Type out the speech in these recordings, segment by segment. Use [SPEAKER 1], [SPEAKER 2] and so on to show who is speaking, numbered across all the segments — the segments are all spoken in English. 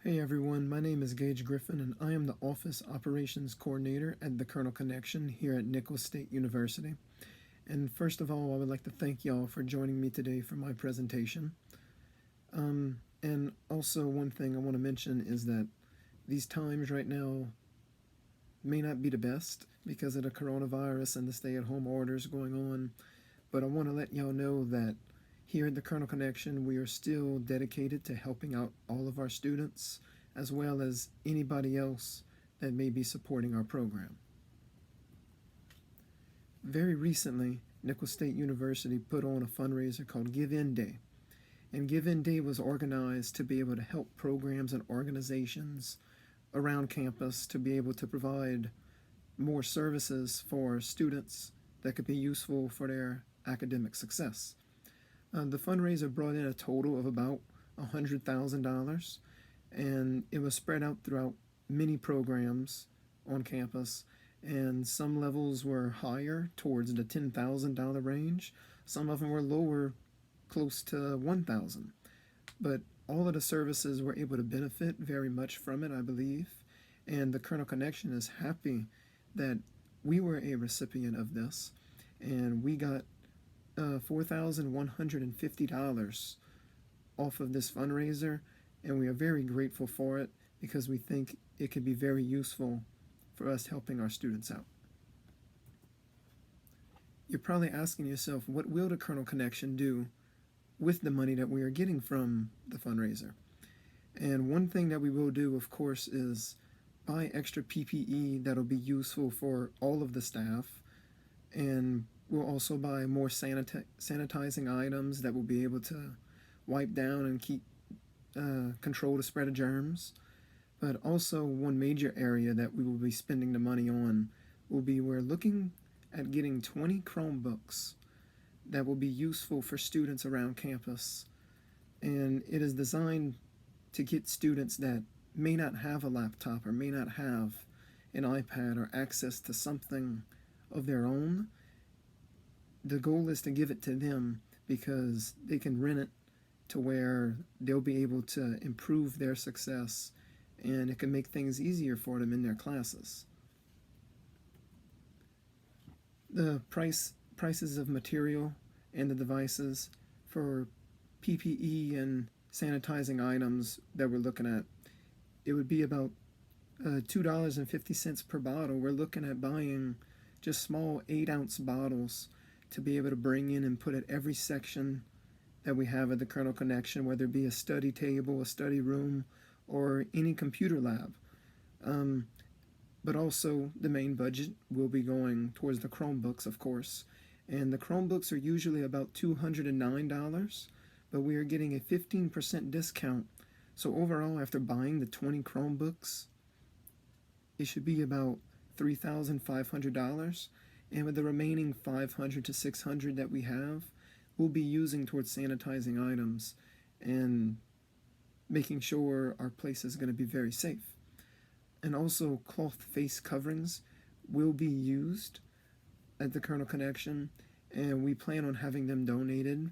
[SPEAKER 1] Hey everyone, my name is Gage Griffin and I am the Office Operations Coordinator at the Kernel Connection here at Nichols State University. And first of all, I would like to thank y'all for joining me today for my presentation. And also, one thing I want to mention is that these times right now may not be the best because of the coronavirus and the stay at home orders going on, but I want to let y'all know that here at the Kernel Connection, we are still dedicated to helping out all of our students as well as anybody else that may be supporting our program. Very recently, Nichols State University put on a fundraiser called Give In Day. And Give In Day was organized to be able to help programs and organizations around campus to be able to provide more services for students that could be useful for their academic success. The fundraiser brought in a total of about $100,000, and it was spread out throughout many programs on campus, and some levels were higher towards the $10,000 range. Some of them were lower, close to $1,000. But all of the services were able to benefit very much from it, I believe, and the Kernel Connection is happy that we were a recipient of this, and we got $4,150 off of this fundraiser, and we are very grateful for it because we think it could be very useful for us helping our students out. You're probably asking yourself, what will the Kernel Connection do with the money that we are getting from the fundraiser? And one thing that we will do, of course, is buy extra PPE that'll be useful for all of the staff, and we'll also buy more sanitizing items that will be able to wipe down and keep control the spread of germs. But also, one major area that we will be spending the money on will be we're looking at getting 20 Chromebooks that will be useful for students around campus. And it is designed to get students that may not have a laptop or may not have an iPad or access to something of their own. The goal is to give it to them because they can rent it to where they'll be able to improve their success, and it can make things easier for them in their classes. The prices of material and the devices for PPE and sanitizing items that we're looking at, it would be about $2.50 per bottle. We're looking at buying just small 8-ounce bottles to be able to bring in and put at every section that we have at the Kernel Connection, whether it be a study table, a study room, or any computer lab. But also the main budget will be going towards the Chromebooks, of course. And the Chromebooks are usually about $209, but we are getting a 15% discount. So overall, after buying the 20 Chromebooks, it should be about $3,500. And with the remaining $500 to $600 that we have, we'll be using towards sanitizing items and making sure our place is going to be very safe. And also, cloth face coverings will be used at the Kernel Connection, and we plan on having them donated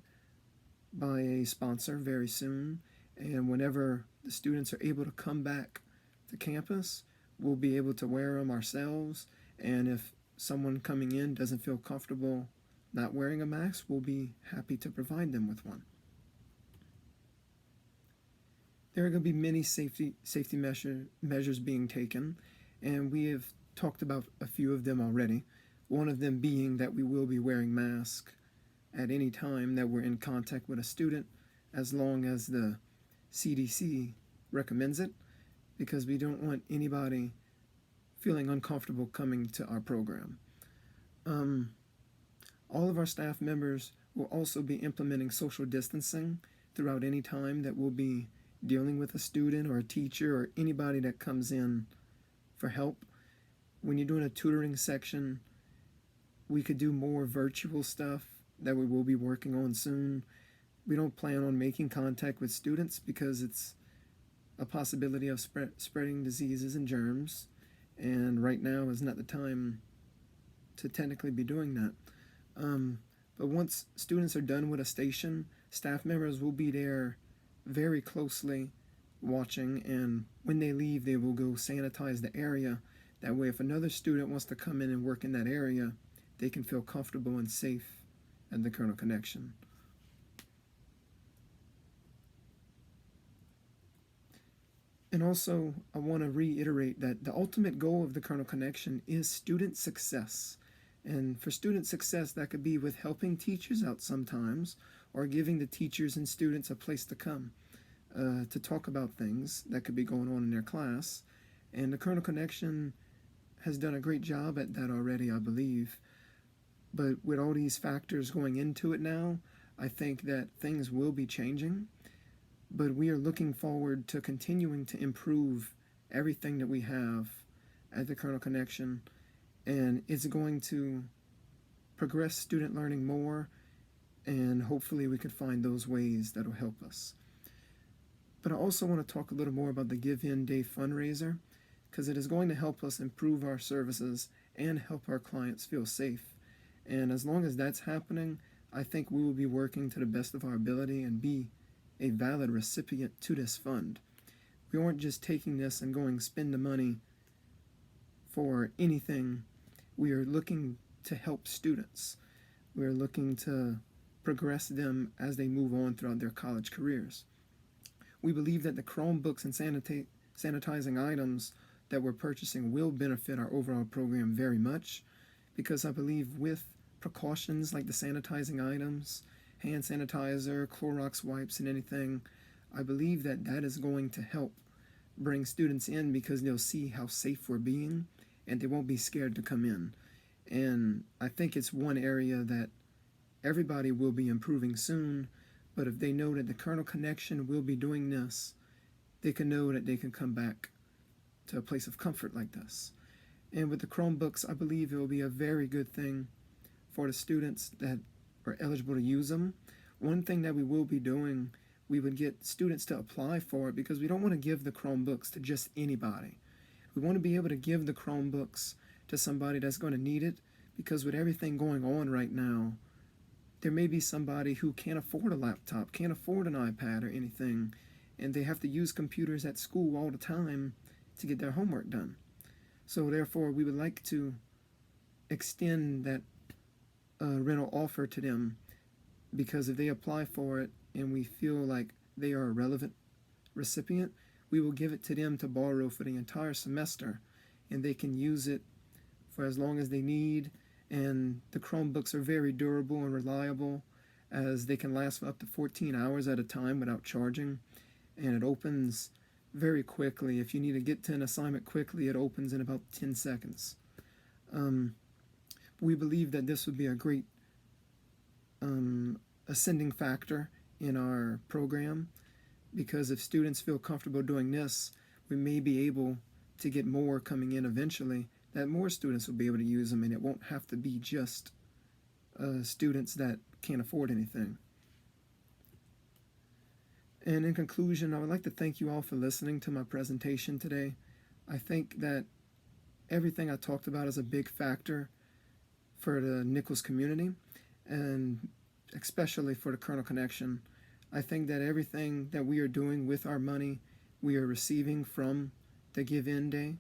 [SPEAKER 1] by a sponsor very soon. And whenever the students are able to come back to campus, we'll be able to wear them ourselves, and if someone coming in doesn't feel comfortable not wearing a mask, we'll be happy to provide them with one. There are going to be many safety measures being taken, and we have talked about a few of them already. One of them being that we will be wearing masks at any time that we're in contact with a student, as long as the CDC recommends it, because we don't want anybody feeling uncomfortable coming to our program. All of our staff members will also be implementing social distancing throughout any time that we'll be dealing with a student or a teacher or anybody that comes in for help. When you're doing a tutoring section, we could do more virtual stuff that we will be working on soon. We don't plan on making contact with students because it's a possibility of spreading diseases and germs, and right now is not the time to technically be doing that. But once students are done with a station, staff members will be there very closely watching, and when they leave, they will go sanitize the area. That way, if another student wants to come in and work in that area, they can feel comfortable and safe at the Kernel Connection. And also, I want to reiterate that the ultimate goal of the Kernel Connection is student success. And for student success, that could be with helping teachers out sometimes, or giving the teachers and students a place to come to talk about things that could be going on in their class. And the Kernel Connection has done a great job at that already, I believe. But with all these factors going into it now, I think that things will be changing. But we are looking forward to continuing to improve everything that we have at the Kernel Connection. And it's going to progress student learning more, and hopefully we can find those ways that will help us. But I also want to talk a little more about the Give In Day fundraiser, because it is going to help us improve our services and help our clients feel safe. And as long as that's happening, I think we will be working to the best of our ability and be a valid recipient to this fund. We aren't just taking this and going spend the money for anything. We are looking to help students. We are looking to progress them as they move on throughout their college careers. We believe that the Chromebooks and sanitizing items that we're purchasing will benefit our overall program very much, because I believe with precautions like the sanitizing items, hand sanitizer, Clorox wipes, and anything, I believe that that is going to help bring students in, because they'll see how safe we're being and they won't be scared to come in. And I think it's one area that everybody will be improving soon, but if they know that the Kernel Connection will be doing this, they can know that they can come back to a place of comfort like this. And with the Chromebooks, I believe it will be a very good thing for the students that are eligible to use them. One thing that we will be doing, we would get students to apply for it, because we don't want to give the Chromebooks to just anybody. We want to be able to give the Chromebooks to somebody that's going to need it, because with everything going on right now, there may be somebody who can't afford a laptop, can't afford an iPad or anything, and they have to use computers at school all the time to get their homework done. So therefore, we would like to extend that rental offer to them, because if they apply for it and we feel like they are a relevant recipient, we will give it to them to borrow for the entire semester, and they can use it for as long as they need. And the Chromebooks are very durable and reliable, as they can last for up to 14 hours at a time without charging, and it opens very quickly. If you need to get to an assignment quickly, it opens in about 10 seconds. We believe that this would be a great ascending factor in our program, because if students feel comfortable doing this, we may be able to get more coming in eventually, that more students will be able to use them, and it won't have to be just students that can't afford anything. And in conclusion, I would like to thank you all for listening to my presentation today. I think that everything I talked about is a big factor for the Nichols community, and especially for the Kernel Connection. I think that everything that we are doing with our money, we are receiving from the Give In Day.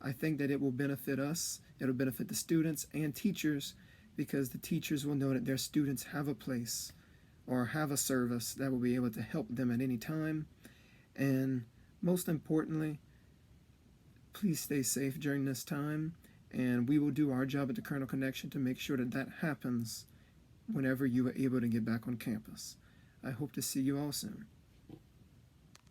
[SPEAKER 1] I think that it will benefit us, it will benefit the students and teachers, because the teachers will know that their students have a place or have a service that will be able to help them at any time. And most importantly, please stay safe during this time, and we will do our job at the Kernel Connection to make sure that that happens whenever you are able to get back on campus. I hope to see you all soon.